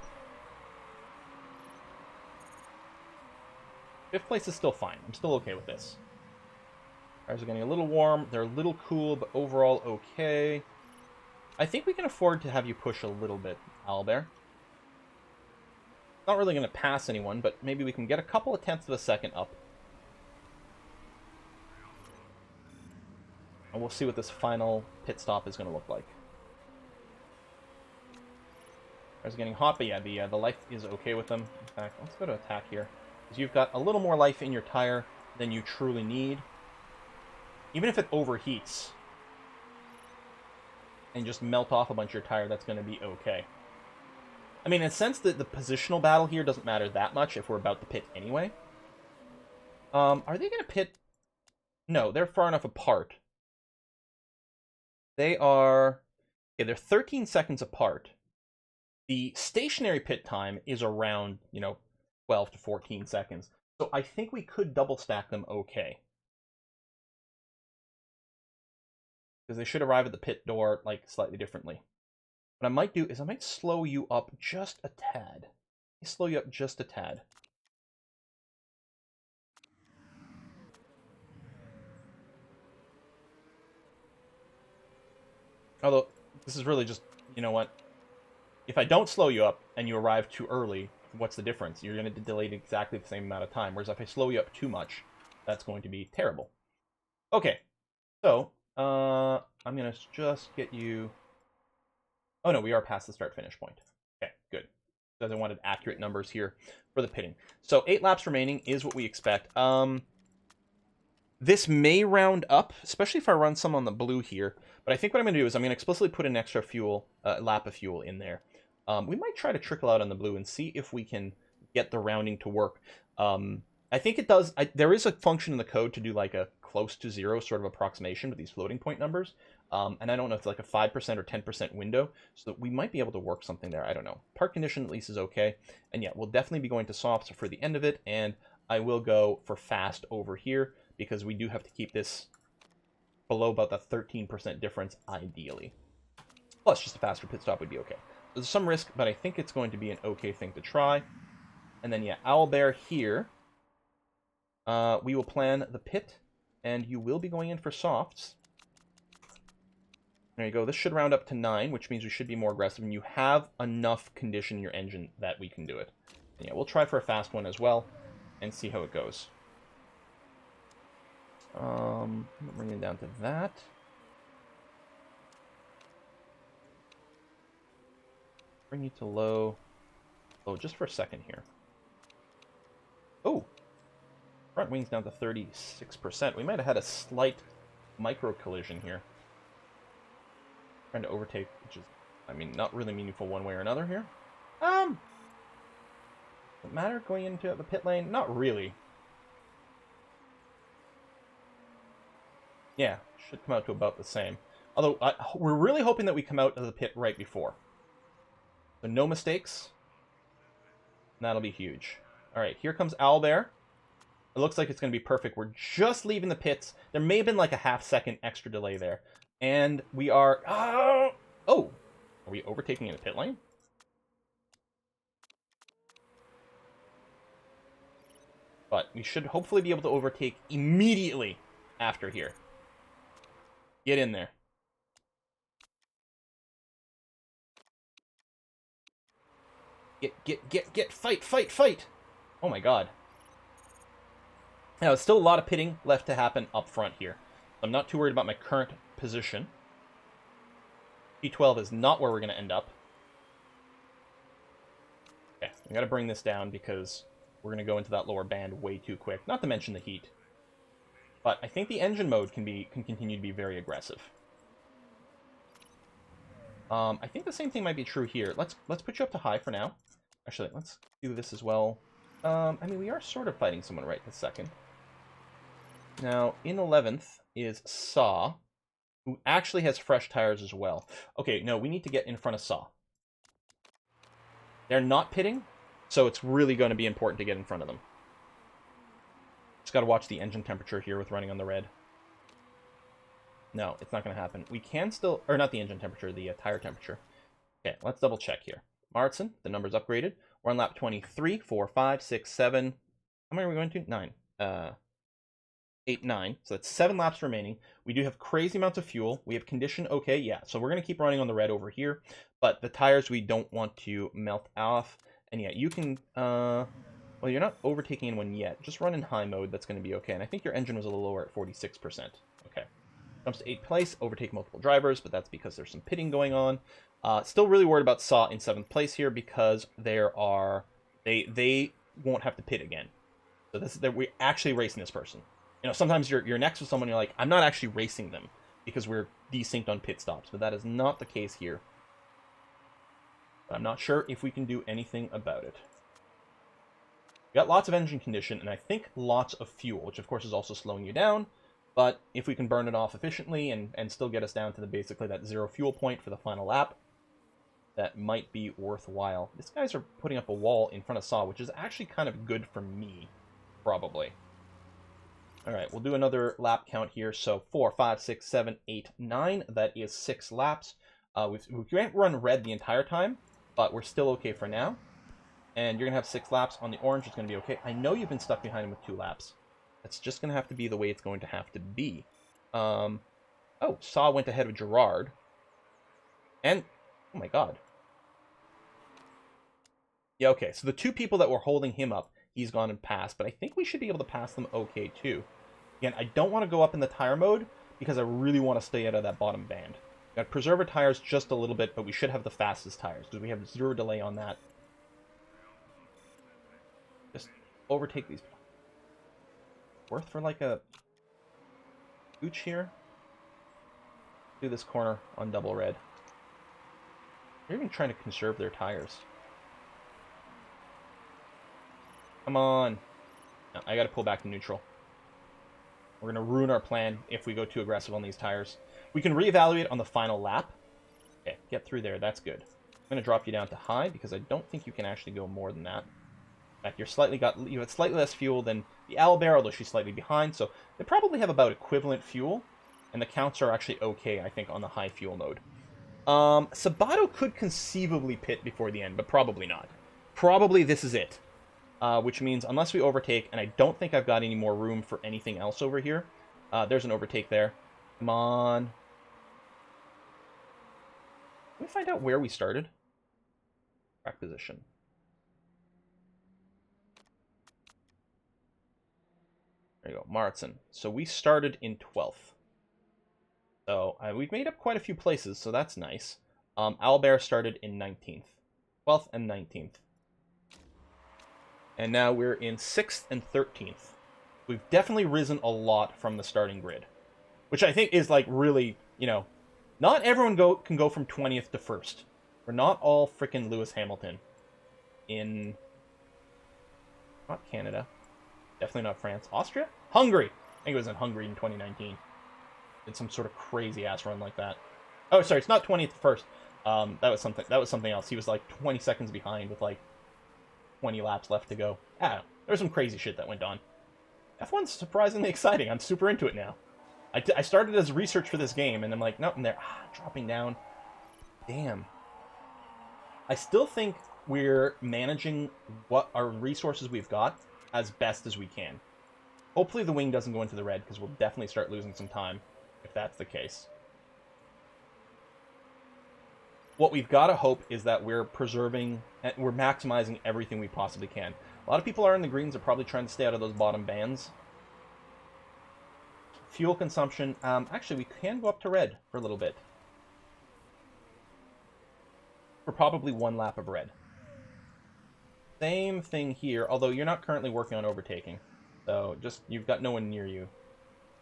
5th place is still fine. I'm still okay with this. Tires are getting a little warm. They're a little cool, but overall okay. I think we can afford to have you push a little bit, owlbear. Not really going to pass anyone, but maybe we can get a couple of tenths of a second up. And we'll see what this final pit stop is going to look like. Tires are getting hot, but yeah, the life is okay with them. In fact, let's go to attack here. Because you've got a little more life in your tire than you truly need. Even if it overheats and just melt off a bunch of your tire, that's going to be okay. I mean, in a sense, that the positional battle here doesn't matter that much if we're about to pit anyway. Are they going to pit? No, they're far enough apart. They are... Okay, they're 13 seconds apart. The stationary pit time is around, 12 to 14 seconds. So I think we could double stack them okay. Because they should arrive at the pit door, slightly differently. What I might do is I might slow you up just a tad. Slow you up just a tad. Although, this is really just, you know what? If I don't slow you up and you arrive too early, what's the difference? You're going to be delayed exactly the same amount of time. Whereas if I slow you up too much, that's going to be terrible. Okay, so I'm going to just get you... Oh no, we are past the start-finish point. Okay, good. Because I wanted accurate numbers here for the pitting. So 8 laps remaining is what we expect. This may round up, especially if I run some on the blue here. But I think what I'm going to do is I'm going to explicitly put an extra fuel, lap of fuel in there. We might try to trickle out on the blue and see if we can get the rounding to work. I think it does. There is a function in the code to do like a close to 0 sort of approximation with these floating point numbers. And I don't know if it's like a 5% or 10% window, so that we might be able to work something there. I don't know. Park condition at least is okay. And yeah, we'll definitely be going to softs for the end of it. And I will go for fast over here because we do have to keep this below about the 13% difference ideally. Plus, just a faster pit stop would be okay. There's some risk, but I think it's going to be an okay thing to try. And then, yeah, owlbear here. We will plan the pit, and you will be going in for softs. There you go. This should round up to 9, which means we should be more aggressive, and you have enough condition in your engine that we can do it. And yeah, we'll try for a fast one as well and see how it goes. Bring it down to that. Bring you to low. Low just for a second here. Oh! Front wing's down to 36%. We might have had a slight micro collision here. Trying to overtake, which is, I mean, not really meaningful one way or another here. Does it matter going into the pit lane? Not really. Yeah, should come out to about the same. Although, we're really hoping that we come out of the pit right before. So no mistakes. And that'll be huge. Alright, here comes Owlbear. It looks like it's going to be perfect. We're just leaving the pits. There may have been like a half-second extra delay there. And we are... Oh! Are we overtaking in the pit lane? But we should hopefully be able to overtake immediately after here. Get in there. Get, fight! Oh my god. Now, there's still a lot of pitting left to happen up front here. I'm not too worried about my current position. P12 is not where we're going to end up. Okay, we got to bring this down because we're going to go into that lower band way too quick. Not to mention the heat. But I think the engine mode can continue to be very aggressive. I think the same thing might be true here. Let's put you up to high for now. Actually, let's do this as well. I mean, we are sort of fighting someone right this second. Now, in 11th is Saw, who actually has fresh tires as well. Okay, no, we need to get in front of Saw. They're not pitting, so it's really going to be important to get in front of them. Just got to watch the engine temperature here with running on the red. No, it's not going to happen. We can still... Or not the engine temperature, the tire temperature. Okay, let's double check here. Martson, the number's upgraded. We're on lap 23, 4, 5, 6, 7... How many are we going to? 9. 8, 9. So that's 7 laps remaining. We do have crazy amounts of fuel. We have condition okay, yeah. So we're going to keep running on the red over here. But the tires we don't want to melt off. And yeah, you can... well, you're not overtaking anyone yet. Just run in high mode. That's going to be okay. And I think your engine was a little lower at 46%. Okay. Comes to 8th place. Overtake multiple drivers, but that's because there's some pitting going on. Still really worried about Saw in 7th place here because there are... They won't have to pit again. So this is that we're actually racing this person. You know, sometimes you're next with someone, you're like, I'm not actually racing them because we're desynced on pit stops, but that is not the case here. But I'm not sure if we can do anything about it. We got lots of engine condition, and I think lots of fuel, which of course is also slowing you down, but if we can burn it off efficiently and still get us down to basically that 0 fuel point for the final lap, that might be worthwhile. These guys are putting up a wall in front of Saw, which is actually kind of good for me, probably. Alright, we'll do another lap count here. So 4, 5, 6, 7, 8, 9. That is 6 laps. We can't run red the entire time, but we're still okay for now. And you're going to have 6 laps on the orange. It's going to be okay. I know you've been stuck behind him with 2 laps. That's just going to have to be the way it's going to have to be. Oh, Saw went ahead of Gerard. And, oh my god. Yeah, okay. So the 2 people that were holding him up, he's gone and passed, but I think we should be able to pass them okay, too. Again, I don't want to go up in the tire mode, because I really want to stay out of that bottom band. Got to preserve our tires just a little bit, but we should have the fastest tires, because we have 0 delay on that. Just overtake these. Worth for, like, a gooch here? Do this corner on double red. They're even trying to conserve their tires. Come on. No, I gotta pull back to neutral. We're gonna ruin our plan if we go too aggressive on these tires. We can reevaluate on the final lap. Okay, get through there. That's good. I'm gonna drop you down to high because I don't think you can actually go more than that. In fact, you have slightly less fuel than the Owlbear, although she's slightly behind, so they probably have about equivalent fuel, and the counts are actually okay, I think, on the high fuel mode. Sabato could conceivably pit before the end, but probably not. Probably this is it. Which means unless we overtake, and I don't think I've got any more room for anything else over here. There's an overtake there. Come on. Let me find out where we started. Track position. There you go, Martin. So we started in 12th. So we've made up quite a few places, so that's nice. Owlbear started in 19th. 12th and 19th. And now we're in 6th and 13th. We've definitely risen a lot from the starting grid. Which I think is, like, really, you know, not everyone can go from 20th to 1st. We're not all freaking Lewis Hamilton in... Not Canada. Definitely not France. Austria? Hungary! I think it was in Hungary in 2019. Did some sort of crazy-ass run like that. Oh, sorry, it's not 20th to 1st. That was something else. He was, like, 20 seconds behind with, like, 20 laps left to go. I don't know. There's some crazy shit that went on. F1's surprisingly exciting. I'm super into it now. I started as research for this game, and I'm like, nope, and they're dropping down. Damn. I still think we're managing what our resources we've got as best as we can. Hopefully the wing doesn't go into the red, because we'll definitely start losing some time if that's the case. What we've got to hope is that we're preserving, we're maximizing everything we possibly can. A lot of people are in the greens are probably trying to stay out of those bottom bands. Fuel consumption, actually we can go up to red for a little bit. For probably 1 lap of red. Same thing here, although you're not currently working on overtaking. So just, you've got no one near you.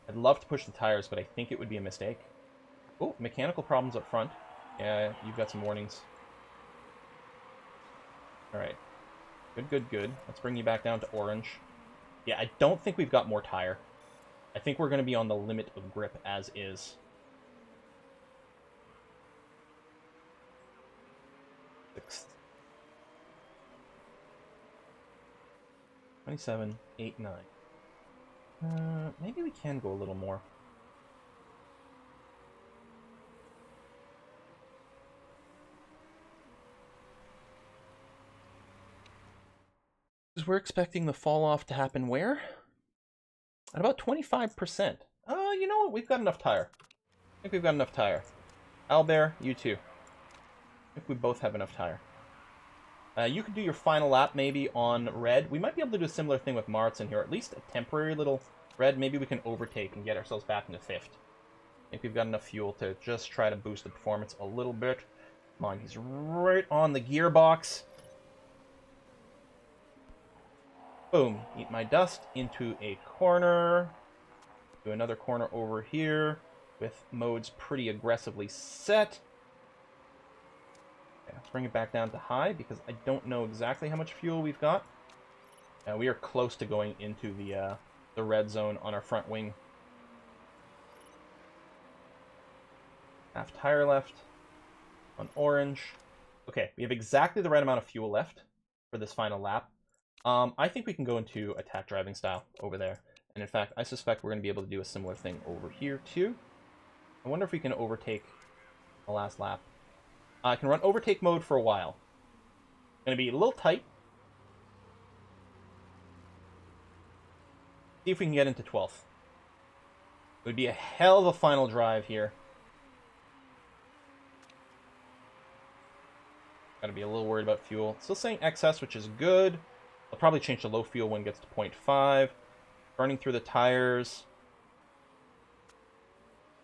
I'd love to push the tires, but I think it would be a mistake. Oh, mechanical problems up front. Yeah, you've got some warnings. Alright. Good, good, good. Let's bring you back down to orange. Yeah, I don't think we've got more tire. I think we're going to be on the limit of grip as is. 6th. 27, 8, 9. Maybe we can go a little more. Because we're expecting the fall off to happen where? At about 25%. You know what? We've got enough tire. I think we've got enough tire. Owlbear, you too. I think we both have enough tire. You could do your final lap maybe on red. We might be able to do a similar thing with Martin here. At least a temporary little red. Maybe we can overtake and get ourselves back into 5th. I think we've got enough fuel to just try to boost the performance a little bit. Come on, he's right on the gearbox. Boom. Eat my dust into a corner. Do another corner over here with modes pretty aggressively set. Okay, let's bring it back down to high because I don't know exactly how much fuel we've got. We are close to going into the red zone on our front wing. Half tire left on orange. Okay, we have exactly the right amount of fuel left for this final lap. I think we can go into attack driving style over there. And in fact, I suspect we're going to be able to do a similar thing over here too. I wonder if we can overtake the last lap. I can run overtake mode for a while. Going to be a little tight. See if we can get into 12th. It would be a hell of a final drive here. Got to be a little worried about fuel. Still saying excess, which is good. I'll probably change to low fuel when it gets to 0.5. Burning through the tires.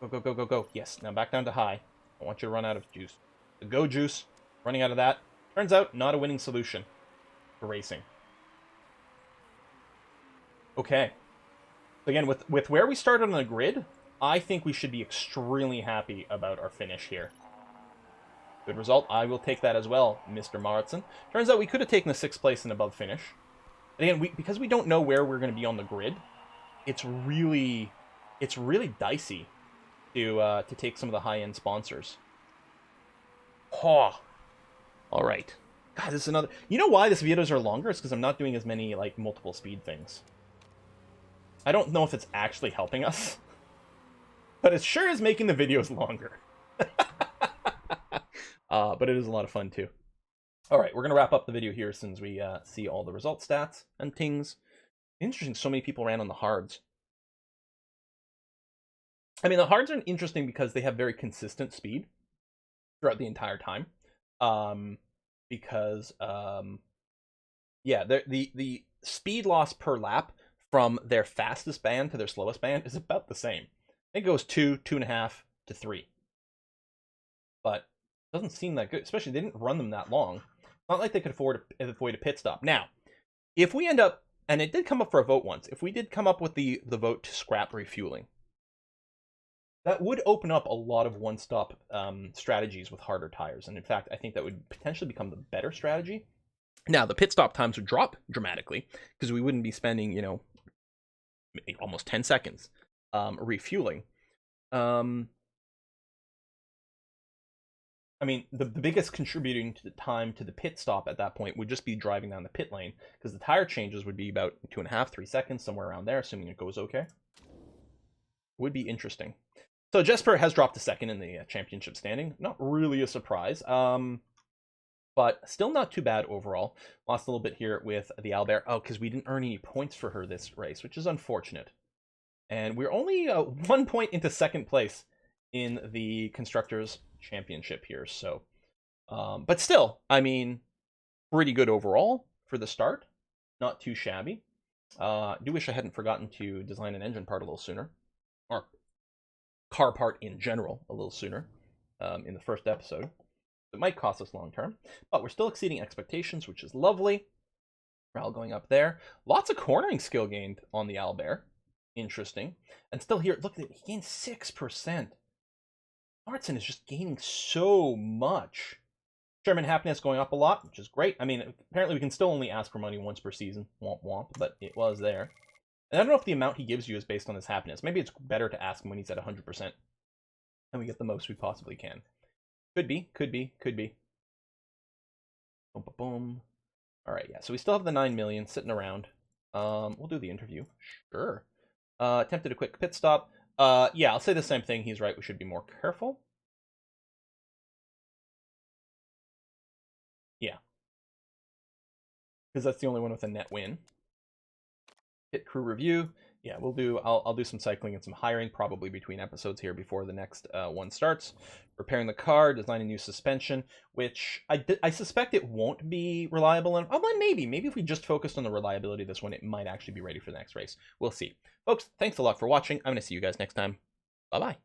Go, go, go, go, go. Yes, now back down to high. I want you to run out of juice. The go juice, running out of that. Turns out, not a winning solution for racing. Okay. Again, with where we started on the grid, I think we should be extremely happy about our finish here. Good result. I will take that as well, Mr. Martin. Turns out we could have taken the 6th place and above finish. And again, because we don't know where we're going to be on the grid, it's really dicey to take some of the high-end sponsors. Oh, all right. God, this is another. You know why these videos are longer? It's because I'm not doing as many like multiple speed things. I don't know if it's actually helping us, but it sure is making the videos longer. But it is a lot of fun too. All right, we're gonna wrap up the video here since we see all the result stats and things. Interesting, so many people ran on the hards. I mean, the hards are interesting because they have very consistent speed. throughout the entire time. Because yeah, the speed loss per lap from their fastest band to their slowest band is about the same. I think it goes 2.5 to 3. But it doesn't seem that good, especially they didn't run them that long. It's not like they could avoid a pit stop. Now, if we end up, and it did come up for a vote once, if we did come up with the vote to scrap refueling, that would open up a lot of one-stop strategies with harder tires. And in fact, I think that would potentially become the better strategy. Now, the pit stop times would drop dramatically because we wouldn't be spending, you know, almost 10 seconds refueling. I mean, the biggest contributing to the time to the pit stop at that point would just be driving down the pit lane, because the tire changes would be about 2.5, 3 seconds, somewhere around there, assuming it goes okay. Would be interesting. So Jesper has dropped to second in the championship standing. Not really a surprise, but still not too bad overall. Lost a little bit here with the Owlbear. Oh, because we didn't earn any points for her this race, which is unfortunate. And we're only 1 point into second place in the Constructors' Championship here. So, but still, I mean, pretty good overall for the start. Not too shabby. Do wish I hadn't forgotten to design an engine part a little sooner. Or car part in general a little sooner in the first episode. It might cost us long term, but we're still exceeding expectations, which is lovely. Morale going up there. Lots of cornering skill gained on the Owlbear. Interesting. And still here, look at it, he gained 6%. Martin is just gaining so much. Sherman happiness going up a lot, which is great. I mean, apparently we can still only ask for money once per season. Womp womp, but it was there. And I don't know if the amount he gives you is based on his happiness. Maybe it's better to ask him when he's at 100%. And we get the most we possibly can. Could be, could be, could be. Boom, boom, boom. Alright, yeah, so we still have the 9 million sitting around. We'll do the interview. Sure. Attempted a quick pit stop. Yeah, I'll say the same thing. He's right. We should be more careful. Yeah. Because that's the only one with a net win. Pit crew review. Yeah, we'll do. I'll do some cycling and some hiring probably between episodes here before the next one starts. Repairing the car, designing new suspension, which I suspect it won't be reliable. And well, maybe if we just focused on the reliability of this one, it might actually be ready for the next race. We'll see. Folks, thanks a lot for watching. I'm going to see you guys next time. Bye-bye.